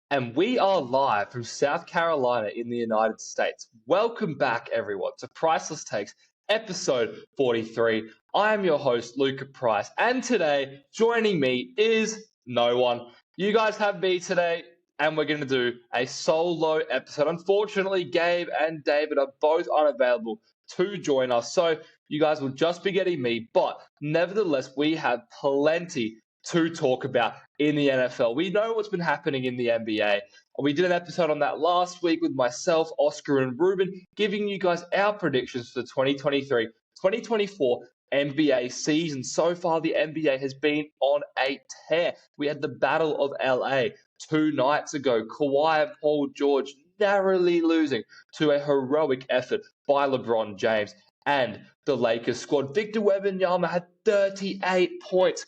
And we are live from South Carolina in the United States. Welcome back, everyone, to Priceless Takes, episode 43. I am your host, Luka Price, and today, joining me is no one. You guys have me today, and we're going to do a solo episode. Unfortunately, Gabe and David are both unavailable to join us, so you guys will just be getting me, but nevertheless, we have plenty to talk about in the NFL. We know what's been happening in the NBA. We did an episode on that last week with myself, Oscar, and Ruben, giving you guys our predictions for the 2023-2024 NBA season. So far, the NBA has been on a tear. We had the Battle of LA 2 nights ago. Kawhi and Paul George narrowly losing to a heroic effort by LeBron James and the Lakers squad. Victor Wembanyama had 38 points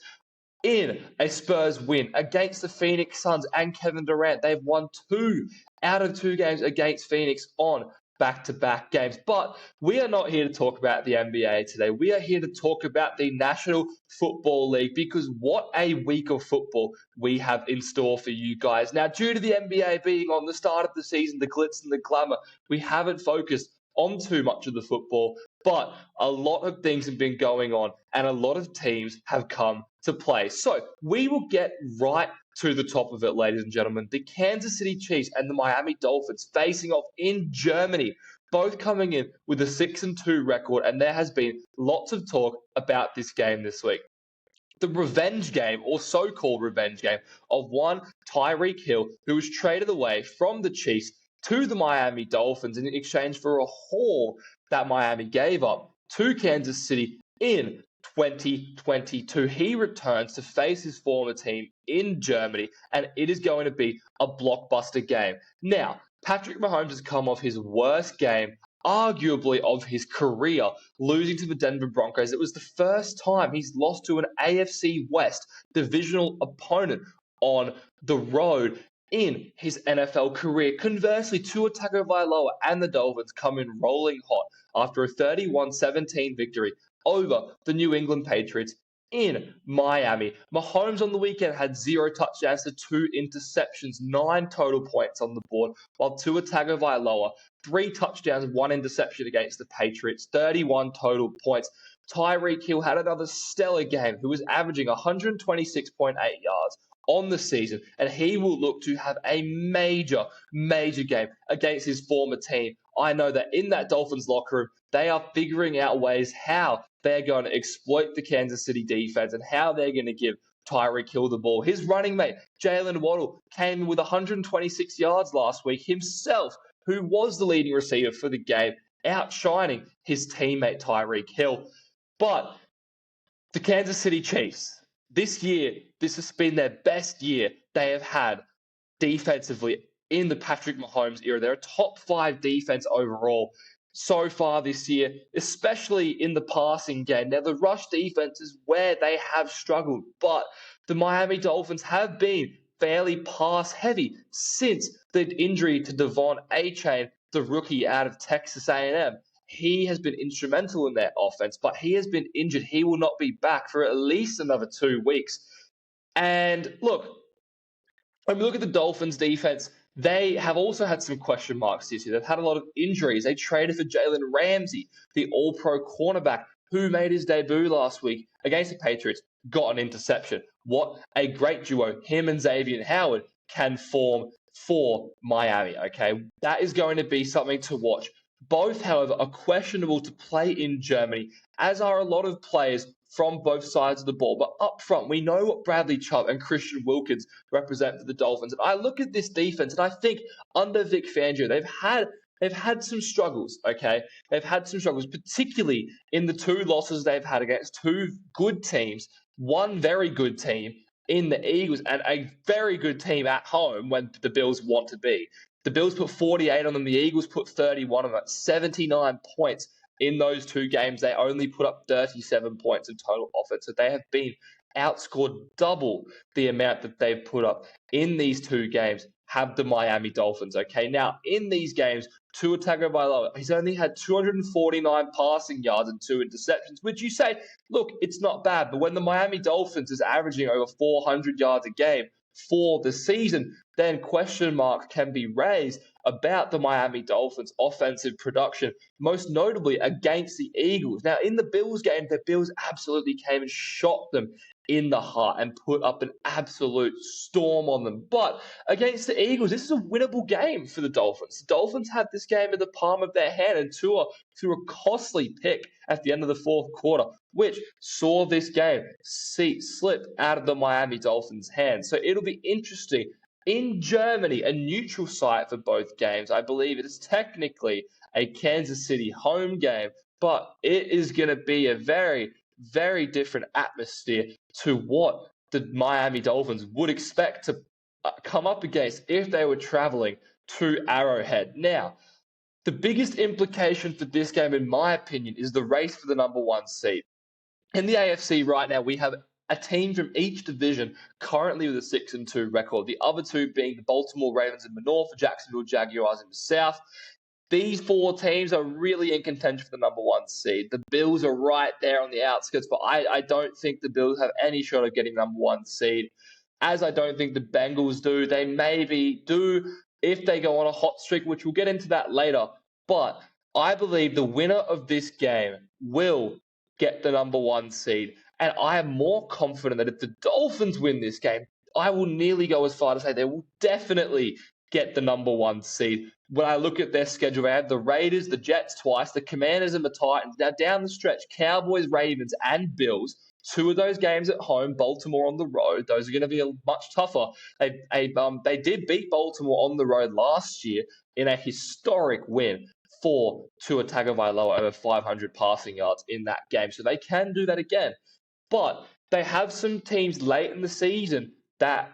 in a Spurs win against the Phoenix Suns and Kevin Durant. They've won 2 out of 2 games against Phoenix on back-to-back games. But we are not here to talk about the NBA today. We are here to talk about the National Football League, because what a week of football we have in store for you guys. Now, due to the NBA being on the start of the season, the glitz and the glamour, we haven't focused on too much of the football, but a lot of things have been going on and a lot of teams have come to play. So we will get right to the top of it, ladies and gentlemen. The Kansas City Chiefs and the Miami Dolphins facing off in Germany, both coming in with a 6-2 record, and there has been lots of talk about this game this week. The revenge game, or so-called revenge game, of one Tyreek Hill, who was traded away from the Chiefs to the Miami Dolphins in exchange for a haul that Miami gave up to Kansas City in 2022. He returns to face his former team in Germany, and it is going to be a blockbuster game. Now, Patrick Mahomes has come off his worst game, arguably of his career, losing to the Denver Broncos. It was the first time he's lost to an AFC West divisional opponent on the road in his NFL career. Conversely, Tua Tagovailoa and the Dolphins come in rolling hot after a 31-17 victory over the New England Patriots in Miami. Mahomes on the weekend had 0 touchdowns to 2 interceptions, 9 total points on the board, while Tua Tagovailoa, 3 touchdowns, 1 interception against the Patriots, 31 total points. Tyreek Hill had another stellar game, who was averaging 126.8 yards on the season, and he will look to have a major game against his former team. I know that in that Dolphins locker room, they are figuring out ways how they're going to exploit the Kansas City defense and how they're going to give Tyreek Hill the ball. His running mate, Jalen Waddle, came with 126 yards last week himself, who was the leading receiver for the game, outshining his teammate Tyreek Hill. But the Kansas City Chiefs, this year, this has been their best year they have had defensively in the Patrick Mahomes era. They're a top 5 defense overall so far this year, especially in the passing game. Now, the rush defense is where they have struggled, but the Miami Dolphins have been fairly pass-heavy since the injury to Devon Achane, the rookie out of Texas A&M. He has been instrumental in their offense, but he has been injured. He will not be back for at least another 2 weeks. And look, when we look at the Dolphins defense, they have also had some question marks this year. They've had a lot of injuries. They traded for Jalen Ramsey, the all-pro cornerback, who made his debut last week against the Patriots, got an interception. What a great duo him and Xavier Howard can form for Miami, okay? That is going to be something to watch. Both, however, are questionable to play in Germany, as are a lot of players from both sides of the ball. But up front, we know what Bradley Chubb and Christian Wilkins represent for the Dolphins. And I look at this defense, and I think under Vic Fangio, they've had some struggles, okay? They've had some struggles, particularly in the 2 losses they've had against 2 good teams, one very good team in the Eagles, and a very good team at home when the Bills want to be. The Bills put 48 on them. The Eagles put 31 on them. 79 points in those 2 games. They only put up 37 points in total offense. So they have been outscored double the amount that they've put up in these 2 games, have the Miami Dolphins. Okay, now in these games, Tua Tagovailoa, he's only had 249 passing yards and 2 interceptions, which you say, look, it's not bad. But when the Miami Dolphins is averaging over 400 yards a game for the season, then question mark can be raised about the Miami Dolphins' offensive production, most notably against the Eagles. Now, in the Bills game, the Bills absolutely came and shot them in the heart and put up an absolute storm on them. But against the Eagles, this is a winnable game for the Dolphins. The Dolphins had this game in the palm of their hand, and Tua threw a costly pick at the end of the fourth quarter, which saw this game slip out of the Miami Dolphins' hands. So it'll be interesting. In Germany, a neutral site for both games. I believe it is technically a Kansas City home game, but it is going to be a very, very different atmosphere to what the Miami Dolphins would expect to come up against if they were traveling to Arrowhead. Now, the biggest implication for this game, in my opinion, is the race for the number one seed. In the AFC right now, we have a team from each division currently with a 6-2 record. The other two being the Baltimore Ravens in the north, the Jacksonville Jaguars in the south. These four teams are really in contention for the number one seed. The Bills are right there on the outskirts, but I don't think the Bills have any shot of getting number one seed, as I don't think the Bengals do. They maybe do if they go on a hot streak, which we'll get into that later. But I believe the winner of this game will get the number one seed. And I am more confident that if the Dolphins win this game, I will nearly go as far to say they will definitely get the number one seed. When I look at their schedule, they have the Raiders, the Jets twice, the Commanders and the Titans. Now down the stretch, Cowboys, Ravens, and Bills. Two of those games at home, Baltimore on the road. Those are going to be much tougher. They did beat Baltimore on the road last year in a historic win for Tua Tagovailoa over 500 passing yards in that game. So they can do that again. But they have some teams late in the season that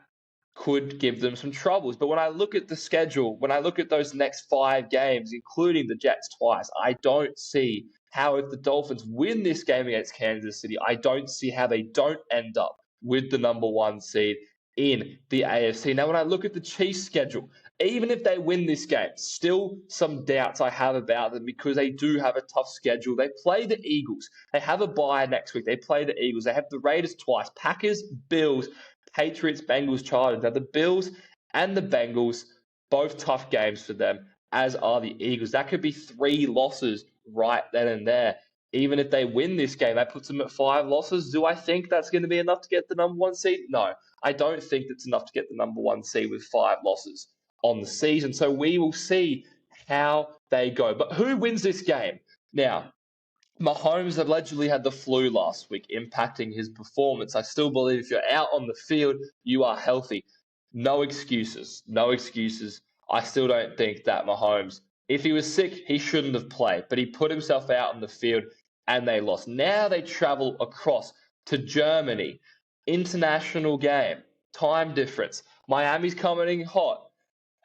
could give them some troubles. But when I look at the schedule, when I look at those next 5 games, including the Jets twice, I don't see how, if the Dolphins win this game against Kansas City, I don't see how they don't end up with the number one seed in the AFC. Now, when I look at the Chiefs' schedule, even if they win this game, still some doubts I have about them because they do have a tough schedule. They play the Eagles. They have a bye next week. They play the Eagles. They have the Raiders twice. Packers, Bills, Patriots, Bengals, Chargers. Now, the Bills and the Bengals, both tough games for them, as are the Eagles. That could be 3 losses right then and there. Even if they win this game, that puts them at 5 losses. Do I think that's going to be enough to get the number one seed? No, I don't think it's enough to get the number one seed with 5 losses on the season. So we will see how they go. But who wins this game? Now, Mahomes allegedly had the flu last week, impacting his performance. I still believe if you're out on the field, you are healthy. No excuses. No excuses. I still don't think that Mahomes, if he was sick, he shouldn't have played. But he put himself out on the field and they lost. Now they travel across to Germany. International game. Time difference. Miami's coming in hot.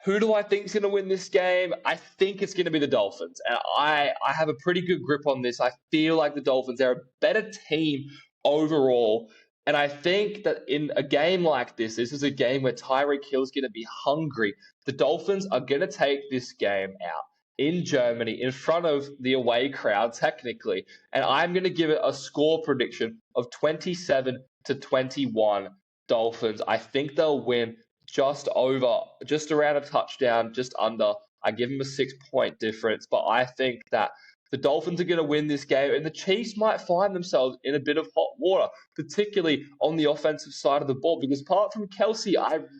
Who do I think is going to win this game? I think it's going to be the Dolphins. And I have a pretty good grip on this. I feel like the Dolphins are a better team overall. And I think that in a game like this is a game where Tyreek Hill is going to be hungry. The Dolphins are going to take this game out in Germany in front of the away crowd, technically. And I'm going to give it a score prediction of 27-21 Dolphins. I think they'll win just around a touchdown, just under. I give them a 6-point difference, but I think that the Dolphins are going to win this game, and the Chiefs might find themselves in a bit of hot water, particularly on the offensive side of the ball, because apart from Kelsey,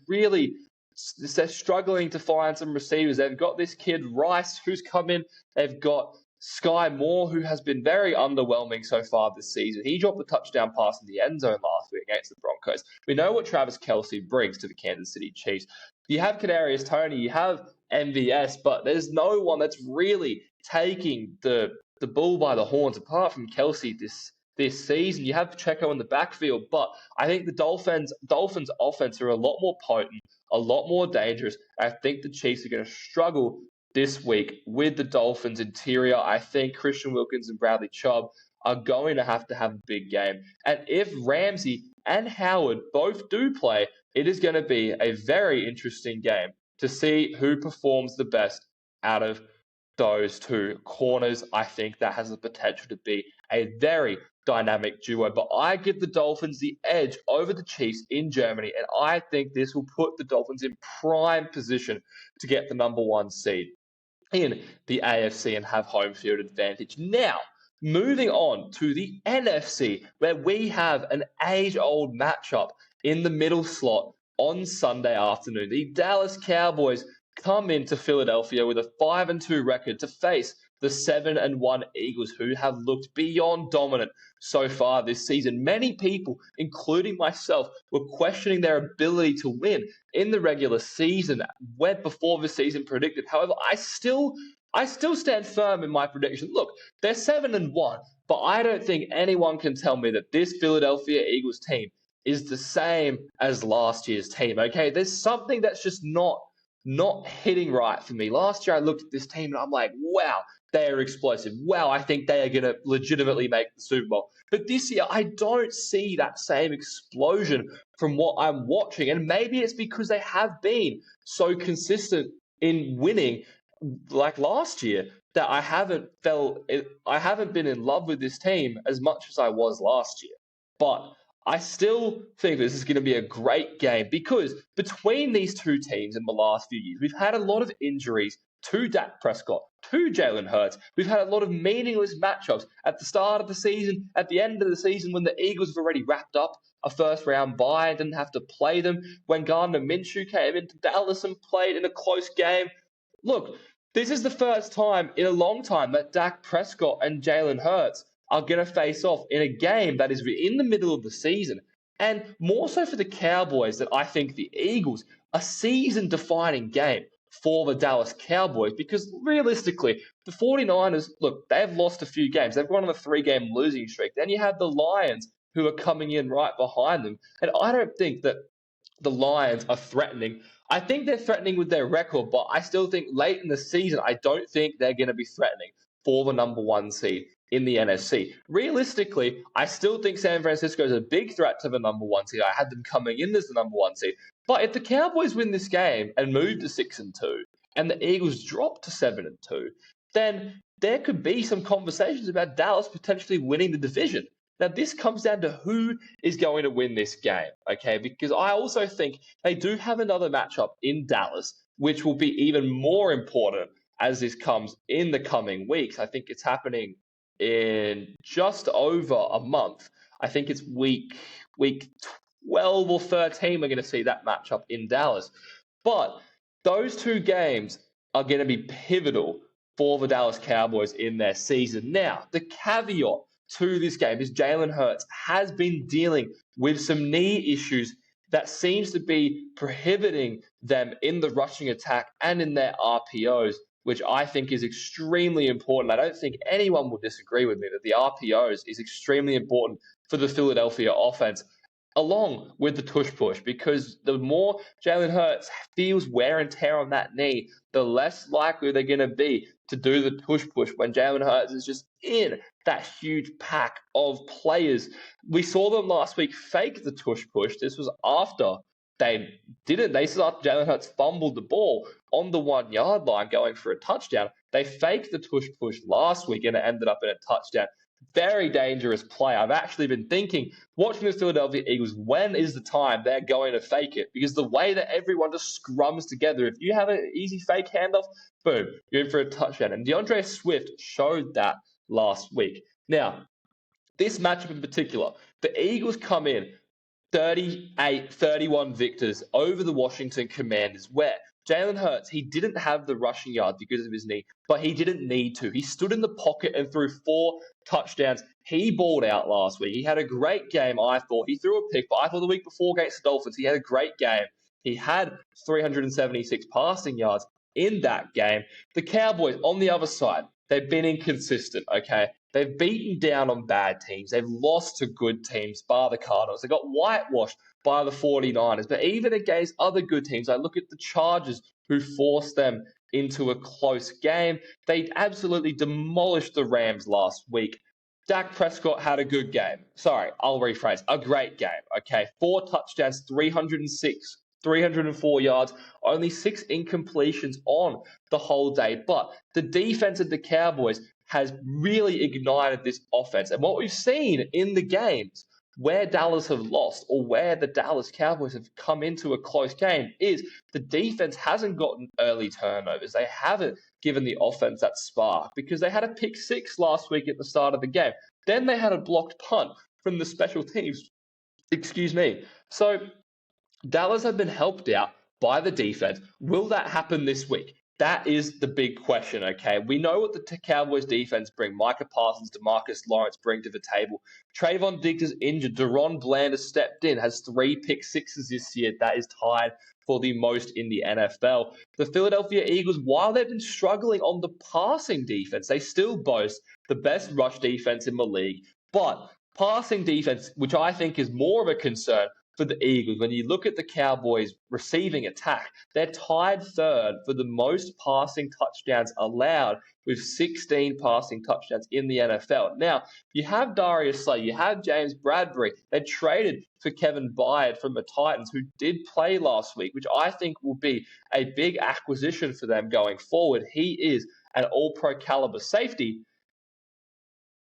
they're struggling to find some receivers. They've got this kid Rice who's come in. They've got Sky Moore, who has been very underwhelming so far this season. He dropped a touchdown pass in the end zone last week against the Broncos. We know what Travis Kelce brings to the Kansas City Chiefs. You have Kadarius Toney, you have MVS, but there's no one that's really taking the bull by the horns apart from Kelce this season. You have Pacheco in the backfield, but I think the Dolphins offense are a lot more potent, a lot more dangerous. I think the Chiefs are going to struggle this week with the Dolphins interior. I think Christian Wilkins and Bradley Chubb are going to have a big game. And if Ramsey and Howard both do play, it is going to be a very interesting game to see who performs the best out of those two corners. I think that has the potential to be a very, dynamic duo. But I give the Dolphins the edge over the Chiefs in Germany, and I think this will put the Dolphins in prime position to get the number one seed in the AFC and have home field advantage. Now, moving on to the NFC, where we have an age-old matchup in the middle slot on Sunday afternoon. The Dallas Cowboys come into Philadelphia with a 5-2 record to face the 7-1 Eagles, who have looked beyond dominant so far this season. Many people, including myself, were questioning their ability to win in the regular season when before the season predicted. However, I still stand firm in my prediction. Look, they're 7-1, but I don't think anyone can tell me that this Philadelphia Eagles team is the same as last year's team. Okay, there's something that's just not hitting right for me. Last year, I looked at this team and I'm like, wow, they are explosive. Wow, I think they are going to legitimately make the Super Bowl. But this year, I don't see that same explosion from what I'm watching. And maybe it's because they have been so consistent in winning like last year that I haven't been in love with this team as much as I was last year. But I still think this is going to be a great game because between these two teams in the last few years, we've had a lot of injuries to Dak Prescott, to Jalen Hurts. We've had a lot of meaningless matchups at the start of the season, at the end of the season when the Eagles have already wrapped up a first-round bye and didn't have to play them. When Gardner Minshew came into Dallas and played in a close game. Look, this is the first time in a long time that Dak Prescott and Jalen Hurts are going to face off in a game that is in the middle of the season. And more so for the Cowboys than I think the Eagles, a season-defining game for the Dallas Cowboys because realistically, the 49ers, look, they've lost a few games. They've gone on a 3-game losing streak. Then you have the Lions who are coming in right behind them. And I don't think that the Lions are threatening. I think they're threatening with their record, but I still think late in the season, I don't think they're going to be threatening for the number one seed in the NFC. Realistically, I still think San Francisco is a big threat to the number one seed. I had them coming in as the number one seed. But if the Cowboys win this game and move to 6-2, and the Eagles drop to 7-2, then there could be some conversations about Dallas potentially winning the division. Now, this comes down to who is going to win this game, okay? Because I also think they do have another matchup in Dallas, which will be even more important as this comes in the coming weeks. I think it's happening in just over a month. I think it's week 12 or 13 we're going to see that matchup in Dallas. But those two games are going to be pivotal for the Dallas Cowboys in their season. Now, the caveat to this game is Jalen Hurts has been dealing with some knee issues that seems to be prohibiting them in the rushing attack and in their RPOs, which I think is extremely important. I don't think anyone will disagree with me that the RPOs is extremely important for the Philadelphia offense, along with the tush push, because the more Jalen Hurts feels wear and tear on that knee, the less likely they're going to be to do the tush push when Jalen Hurts is just in that huge pack of players. We saw them last week fake the tush push. This was after they didn't. They started Jalen Hurts fumbled the ball on the 1 yard line going for a touchdown. They faked the tush push last week and it ended up in a touchdown. Very dangerous play. I've actually been thinking, watching the Philadelphia Eagles, when is the time they're going to fake it? Because the way that everyone just scrums together, if you have an easy fake handoff, boom, you're in for a touchdown. And DeAndre Swift showed that last week. Now, this matchup in particular, the Eagles come in 38-31 victors over the Washington Commanders, where Jalen Hurts, he didn't have the rushing yards because of his knee, but he didn't need to. He stood in the pocket and threw 4 touchdowns. He balled out last week. He had a great game, I thought. He threw a pick, but I thought the week before against the Dolphins, he had a great game. He had 376 passing yards in that game. The Cowboys, on the other side, they've been inconsistent, okay? They've beaten down on bad teams. They've lost to good teams, bar the Cardinals. They got whitewashed by the 49ers. But even against other good teams, I look at the Chargers, who forced them into a close game. They absolutely demolished the Rams last week. Dak Prescott had a good game. Sorry, I'll rephrase. A great game, okay? 4 touchdowns, 304 yards, only 6 incompletions on the whole day. But the defense of the Cowboys has really ignited this offense. And what we've seen in the games where Dallas have lost or where the Dallas Cowboys have come into a close game is the defense hasn't gotten early turnovers. They haven't given the offense that spark because they had a pick six last week at the start of the game. Then they had a blocked punt from the special teams. Excuse me. So Dallas have been helped out by the defense. Will that happen this week? That is the big question, okay? We know what the Cowboys defense bring. Micah Parsons, DeMarcus Lawrence bring to the table. Trayvon Diggs is injured. Deron Bland has stepped in, has 3 pick sixes this year. That is tied for the most in the NFL. The Philadelphia Eagles, while they've been struggling on the passing defense, they still boast the best rush defense in the league. But passing defense, which I think is more of a concern, for the Eagles, when you look at the Cowboys' receiving attack, they're tied third for the most passing touchdowns allowed with 16 passing touchdowns in the NFL. Now, you have Darius Slay, you have James Bradbury. They traded for Kevin Byard from the Titans, who did play last week, which I think will be a big acquisition for them going forward. He is an all-pro caliber safety.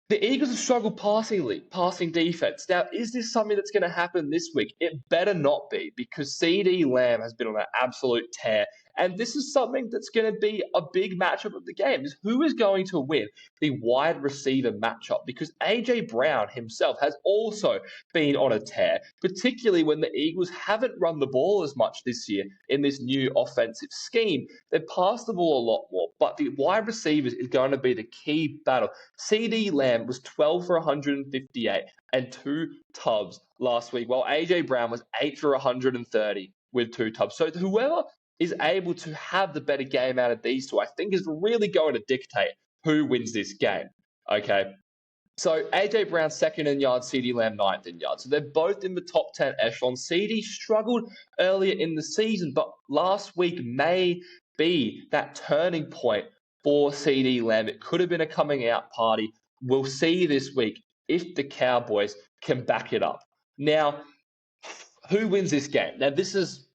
The Eagles have struggled passing defense. Now, is this something that's going to happen this week? It better not be, because CeeDee Lamb has been on an absolute tear. And this is something that's going to be a big matchup of the game, is who is going to win the wide receiver matchup? Because A.J. Brown himself has also been on a tear, particularly when the Eagles haven't run the ball as much this year in this new offensive scheme. They've passed the ball a lot more, but the wide receivers is going to be the key battle. CeeDee Lamb was 12 for 158 and 2 tubs last week, while A.J. Brown was 8 for 130 with 2 tubs. So whoever is able to have the better game out of these two, I think is really going to dictate who wins this game. Okay. So A.J. Brown second in yards, CeeDee Lamb ninth in yards. So they're both in the top 10 echelon. CeeDee struggled earlier in the season, but last week may be that turning point for CeeDee Lamb. It could have been a coming out party. We'll see this week if the Cowboys can back it up. Now, who wins this game? Now, this is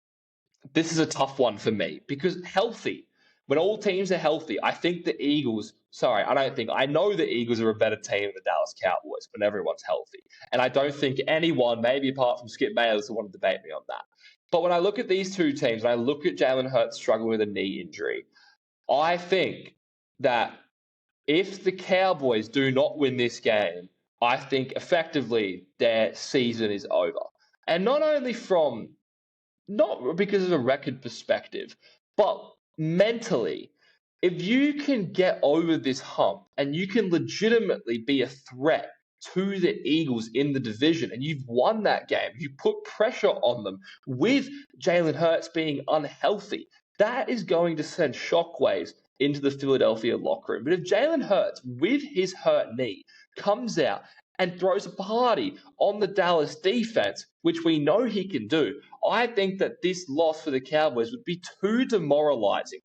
a tough one for me because when all teams are healthy, I think the Eagles, I know the Eagles are a better team than the Dallas Cowboys when everyone's healthy. And I don't think anyone, maybe apart from Skip Bayless, will want to debate me on that. But when I look at these two teams, and I look at Jalen Hurts struggling with a knee injury, I think that if the Cowboys do not win this game, I think effectively their season is over. And not because of a record perspective, but mentally, if you can get over this hump and you can legitimately be a threat to the Eagles in the division and you've won that game, you put pressure on them with Jalen Hurts being unhealthy, that is going to send shockwaves into the Philadelphia locker room. But if Jalen Hurts, with his hurt knee, comes out and throws a party on the Dallas defense, which we know he can do, I think that this loss for the Cowboys would be too demoralizing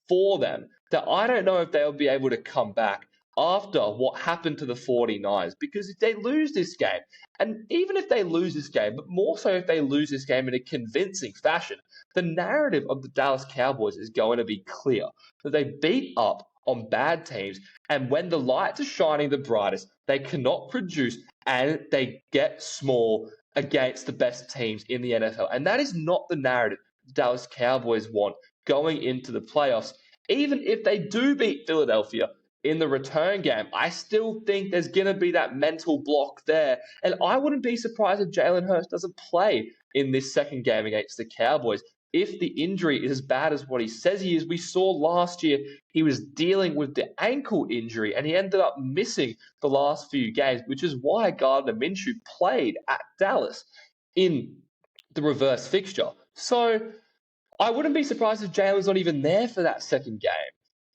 for them that I don't know if they'll be able to come back after what happened to the 49ers. Because if they lose this game, and even if they lose this game, but more so if they lose this game in a convincing fashion, the narrative of the Dallas Cowboys is going to be clear, that they beat up on bad teams, and when the lights are shining the brightest, they cannot produce and they get small against the best teams in the NFL. And that is not the narrative the Dallas Cowboys want going into the playoffs. Even if they do beat Philadelphia in the return game, I still think there's going to be that mental block there. And I wouldn't be surprised if Jalen Hurts doesn't play in this second game against the Cowboys if the injury is as bad as what he says he is. We saw last year he was dealing with the ankle injury and he ended up missing the last few games, which is why Gardner Minshew played at Dallas in the reverse fixture. So I wouldn't be surprised if Jalen's not even there for that second game.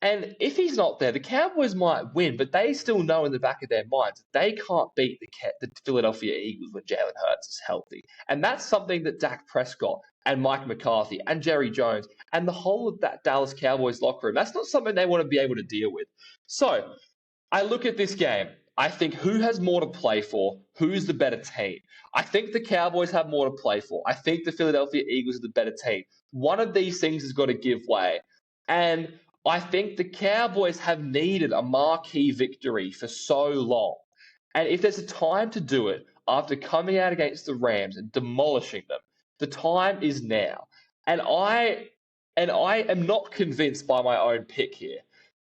And if he's not there, the Cowboys might win, but they still know in the back of their minds that they can't beat the Philadelphia Eagles when Jalen Hurts is healthy. And that's something that Dak Prescott and Mike McCarthy and Jerry Jones and the whole of that Dallas Cowboys locker room, that's not something they want to be able to deal with. So I look at this game. I think who has more to play for? Who's the better team? I think the Cowboys have more to play for. I think the Philadelphia Eagles are the better team. One of these things has got to give way. And I think the Cowboys have needed a marquee victory for so long. And if there's a time to do it after coming out against the Rams and demolishing them, the time is now. And I am not convinced by my own pick here.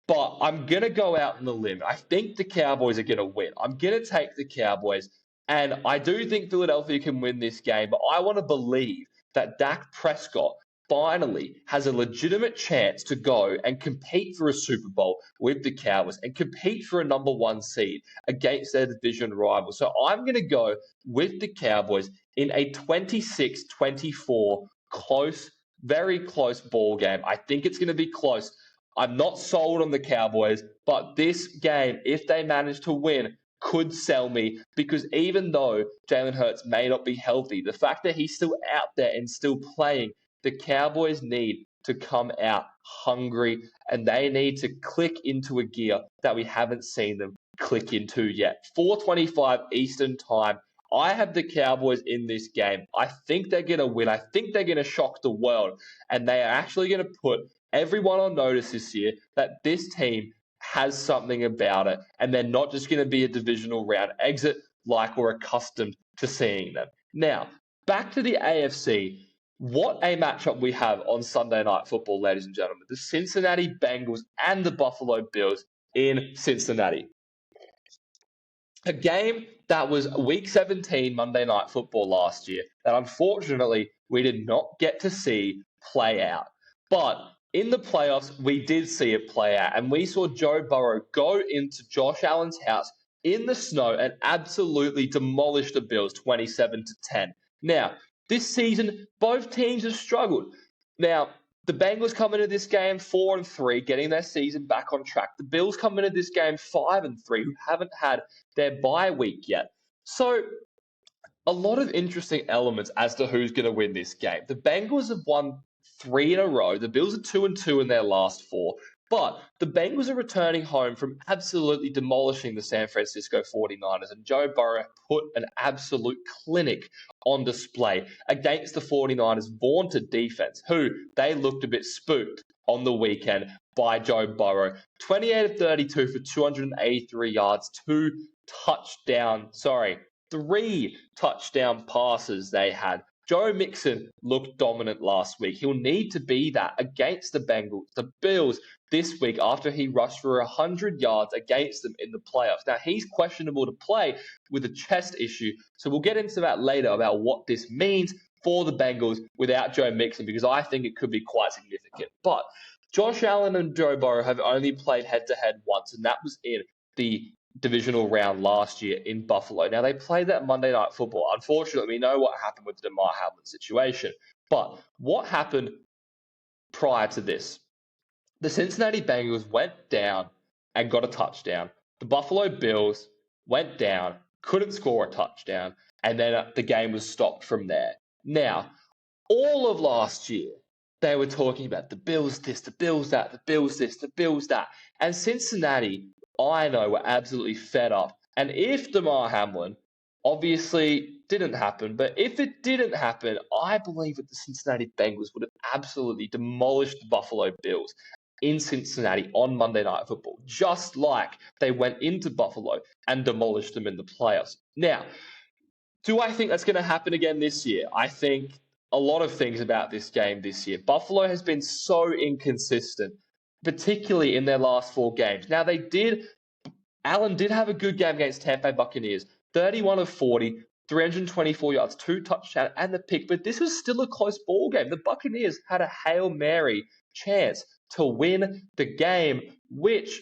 But I'm going to go out on the limb. I think the Cowboys are going to win. I'm going to take the Cowboys. And I do think Philadelphia can win this game. But I want to believe that Dak Prescott finally has a legitimate chance to go and compete for a Super Bowl with the Cowboys and compete for a number one seed against their division rival. So I'm going to go with the Cowboys in a 26-24 close, very close ball game. I think it's going to be close. I'm not sold on the Cowboys, but this game, if they manage to win, could sell me because even though Jalen Hurts may not be healthy, the fact that he's still out there and still playing, the Cowboys need to come out hungry and they need to click into a gear that we haven't seen them click into yet. 4:25 Eastern Time. I have the Cowboys in this game. I think they're going to win. I think they're going to shock the world. And they are actually going to put everyone on notice this year that this team has something about it. And they're not just going to be a divisional round exit like we're accustomed to seeing them. Now, back to the AFC. What a matchup we have on Sunday Night Football, ladies and gentlemen. The Cincinnati Bengals and the Buffalo Bills in Cincinnati. A game that was Week 17 Monday Night Football last year that unfortunately we did not get to see play out. But in the playoffs, we did see it play out, and we saw Joe Burrow go into Josh Allen's house in the snow and absolutely demolish the Bills 27-10. Now, this season, both teams have struggled. Now, the Bengals come into this game 4-3, getting their season back on track. The Bills come into this game 5-3, who haven't had their bye week yet. So, a lot of interesting elements as to who's going to win this game. The Bengals have won 3 in a row. The Bills are 2-2 in their last 4. But the Bengals are returning home from absolutely demolishing the San Francisco 49ers, and Joe Burrow put an absolute clinic on display against the 49ers' vaunted defense, who they looked a bit spooked on the weekend by Joe Burrow. 28 of 32 for 283 yards, 3 touchdown passes they had. Joe Mixon looked dominant last week. He'll need to be that against the Bills this week after he rushed for 100 yards against them in the playoffs. Now, he's questionable to play with a chest issue, so we'll get into that later about what this means for the Bengals without Joe Mixon, because I think it could be quite significant. But Josh Allen and Joe Burrow have only played head-to-head once, and that was in the divisional round last year in Buffalo. Now, they played that Monday Night Football. Unfortunately, we know what happened with the Damar Hamlin situation. But what happened prior to this? The Cincinnati Bengals went down and got a touchdown. The Buffalo Bills went down, couldn't score a touchdown, and then the game was stopped from there. Now, all of last year, they were talking about the Bills this, the Bills that, the Bills this, the Bills that. And Cincinnati, I know, were absolutely fed up. And if Damar Hamlin obviously didn't happen, but if it didn't happen, I believe that the Cincinnati Bengals would have absolutely demolished the Buffalo Bills in Cincinnati on Monday Night Football, just like they went into Buffalo and demolished them in the playoffs. Now, do I think that's going to happen again this year? I think a lot of things about this game this year. Buffalo has been so inconsistent, particularly in their last 4 games. Now, Allen did have a good game against Tampa Bay Buccaneers, 31 of 40, 324 yards, 2 touchdowns, and the pick, but this was still a close ball game. The Buccaneers had a Hail Mary chance to win the game, which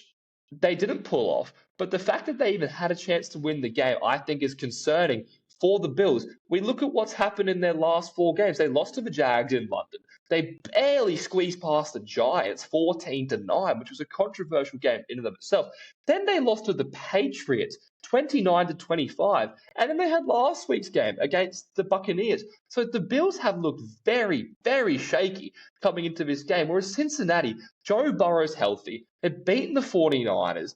they didn't pull off. But the fact that they even had a chance to win the game, I think, is concerning for the Bills. We look at what's happened in their last 4 games. They lost to the Jags in London. They barely squeezed past the Giants 14-9, which was a controversial game in and of itself. Then they lost to the Patriots 29-25. And then they had last week's game against the Buccaneers. So the Bills have looked very, very shaky coming into this game. Whereas Cincinnati, Joe Burrow's healthy. They've beaten the 49ers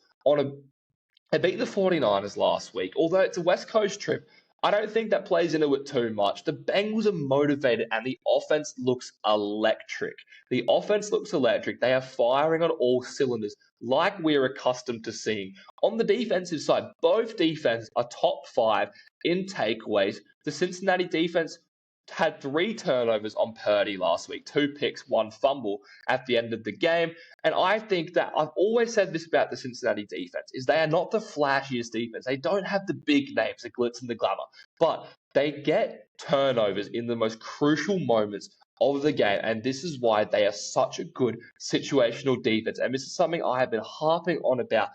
last week. Although it's a West Coast trip, I don't think that plays into it too much. The Bengals are motivated and the offense looks electric. The offense looks electric. They are firing on all cylinders like we're accustomed to seeing. On the defensive side, both defenses are top five in takeaways. The Cincinnati defense had 3 turnovers on Purdy last week, 2 picks, 1 fumble at the end of the game. And I think that I've always said this about the Cincinnati defense, is they are not the flashiest defense. They don't have the big names, the glitz and the glamour, but they get turnovers in the most crucial moments of the game. And this is why they are such a good situational defense. And this is something I have been harping on about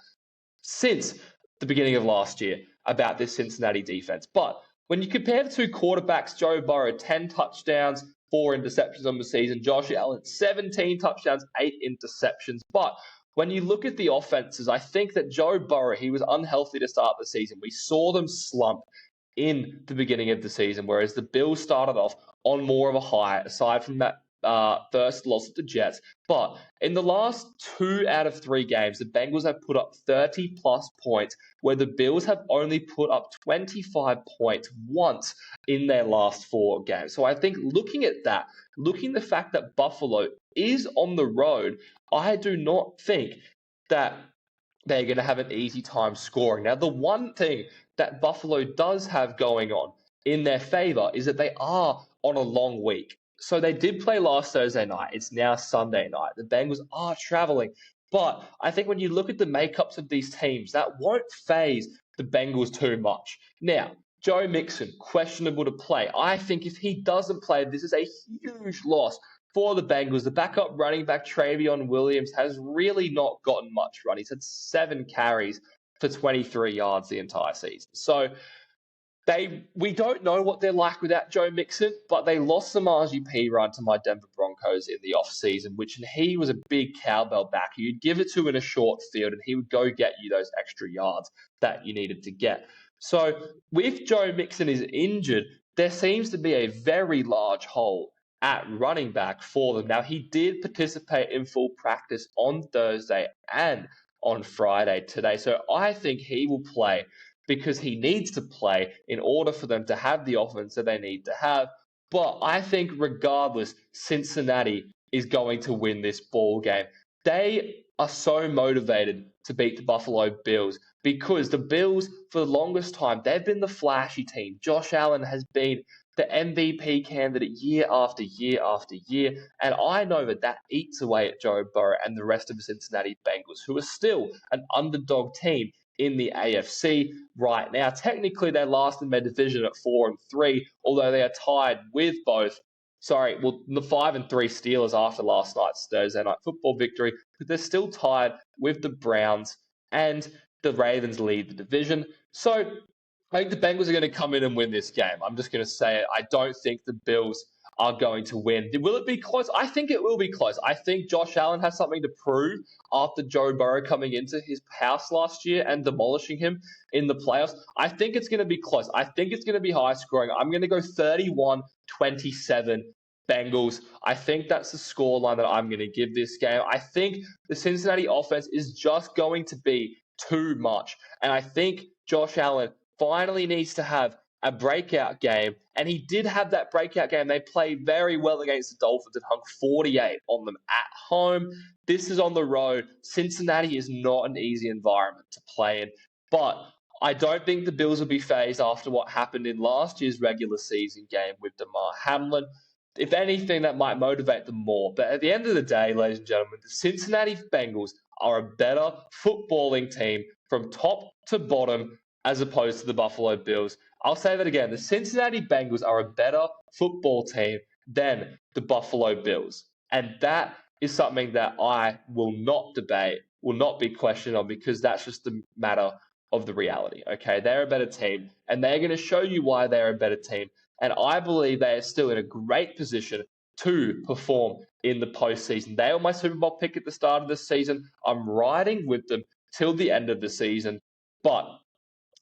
since the beginning of last year about this Cincinnati defense. But when you compare the two quarterbacks, Joe Burrow, 10 touchdowns, 4 interceptions on the season. Josh Allen, 17 touchdowns, 8 interceptions. But when you look at the offenses, I think that Joe Burrow, he was unhealthy to start the season. We saw them slump in the beginning of the season, whereas the Bills started off on more of a high, aside from that first loss at the Jets. But in the last 2 out of 3 games, the Bengals have put up 30-plus points, where the Bills have only put up 25 points once in their last 4 games. So I think looking at that, looking at the fact that Buffalo is on the road, I do not think that they're going to have an easy time scoring. Now, the one thing that Buffalo does have going on in their favor is that they are on a long week. So they did play last Thursday night. It's now Sunday night. The Bengals are traveling. But I think when you look at the makeups of these teams, that won't phase the Bengals too much. Now, Joe Mixon, questionable to play. I think if he doesn't play, this is a huge loss for the Bengals. The backup running back, Travion Williams, has really not gotten much run. He's had 7 carries for 23 yards the entire season. So we don't know what they're like without Joe Mixon, but they lost Samaje Perine to my Denver Broncos in the offseason, which he was a big cowbell back. You'd give it to in a short field, and he would go get you those extra yards that you needed to get. So if Joe Mixon is injured, there seems to be a very large hole at running back for them. Now, he did participate in full practice on Thursday and on Friday today, so I think he will play because he needs to play in order for them to have the offense that they need to have. But I think regardless, Cincinnati is going to win this ball game. They are so motivated to beat the Buffalo Bills because the Bills, for the longest time, they've been the flashy team. Josh Allen has been the MVP candidate year after year after year. And I know that eats away at Joe Burrow and the rest of the Cincinnati Bengals, who are still an underdog team in the AFC right now. Technically, they're last in their division at 4-3, although they are tied with the 5-3 Steelers after last night's Thursday night football victory, but they're still tied with the Browns, and the Ravens lead the division. So I think the Bengals are going to come in and win this game. I'm just going to say it. I don't think the Bills are going to win. Will it be close? I think it will be close. I think Josh Allen has something to prove after Joe Burrow coming into his house last year and demolishing him in the playoffs. I think it's going to be close. I think it's going to be high scoring. I'm going to go 31-27 Bengals. I think that's the scoreline that I'm going to give this game. I think the Cincinnati offense is just going to be too much. And I think Josh Allen finally needs to have a breakout game, and he did have that breakout game. They played very well against the Dolphins and hung 48 on them at home. This is on the road. Cincinnati is not an easy environment to play in, but I don't think the Bills will be phased after what happened in last year's regular season game with DeMar Hamlin. If anything, that might motivate them more. But at the end of the day, ladies and gentlemen, the Cincinnati Bengals are a better footballing team from top to bottom as opposed to the Buffalo Bills. I'll say that again. The Cincinnati Bengals are a better football team than the Buffalo Bills. And that is something that I will not debate, will not be questioned on, because that's just the matter of the reality. Okay, they're a better team, and they're going to show you why they're a better team. And I believe they are still in a great position to perform in the postseason. They were my Super Bowl pick at the start of the season. I'm riding with them till the end of the season. But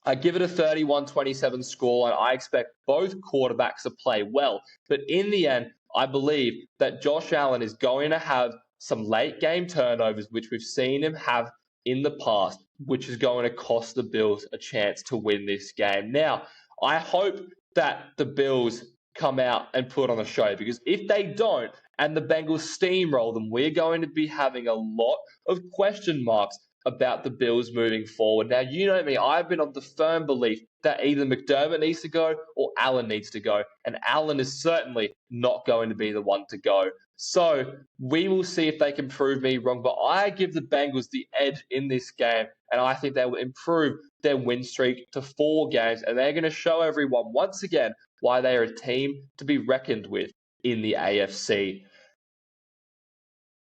I give it a 31-27 score, and I expect both quarterbacks to play well. But in the end, I believe that Josh Allen is going to have some late game turnovers, which we've seen him have in the past, which is going to cost the Bills a chance to win this game. Now, I hope that the Bills come out and put on a show, because if they don't and the Bengals steamroll them, we're going to be having a lot of question marks about the Bills moving forward. Now, you know me, I've been of the firm belief that either McDermott needs to go or Allen needs to go, and Allen is certainly not going to be the one to go. So we will see if they can prove me wrong, but I give the Bengals the edge in this game, and I think they will improve their win streak to 4 games, and they're going to show everyone once again why they are a team to be reckoned with in the AFC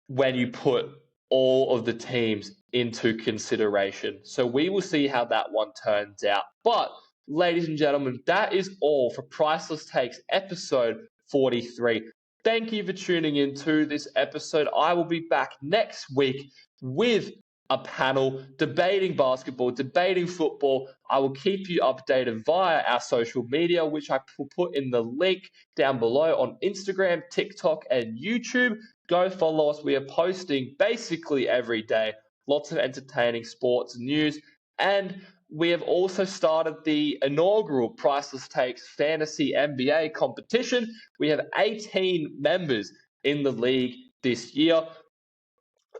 when you put all of the teams into consideration. So we will see how that one turns out. But, ladies and gentlemen, that is all for Priceless Takes episode 43. Thank you for tuning in to this episode. I will be back next week with a panel debating basketball, debating football. I will keep you updated via our social media, which I will put in the link down below on Instagram, TikTok, and YouTube. Go follow us. We are posting basically every day. Lots of entertaining sports news. And we have also started the inaugural Priceless Takes Fantasy NBA competition. We have 18 members in the league this year.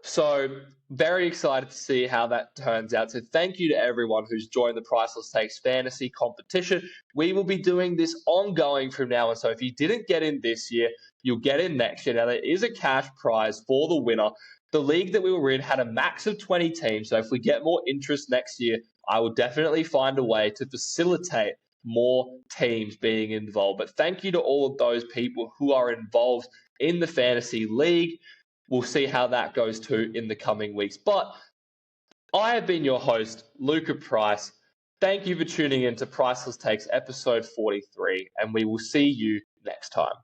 So very excited to see how that turns out. So thank you to everyone who's joined the Priceless Takes Fantasy competition. We will be doing this ongoing from now on. So if you didn't get in this year, you'll get in next year. Now, there is a cash prize for the winner. The league that we were in had a max of 20 teams. So if we get more interest next year, I will definitely find a way to facilitate more teams being involved. But thank you to all of those people who are involved in the fantasy league. We'll see how that goes too in the coming weeks. But I have been your host, Luka Price. Thank you for tuning in to Priceless Takes episode 43, and we will see you next time.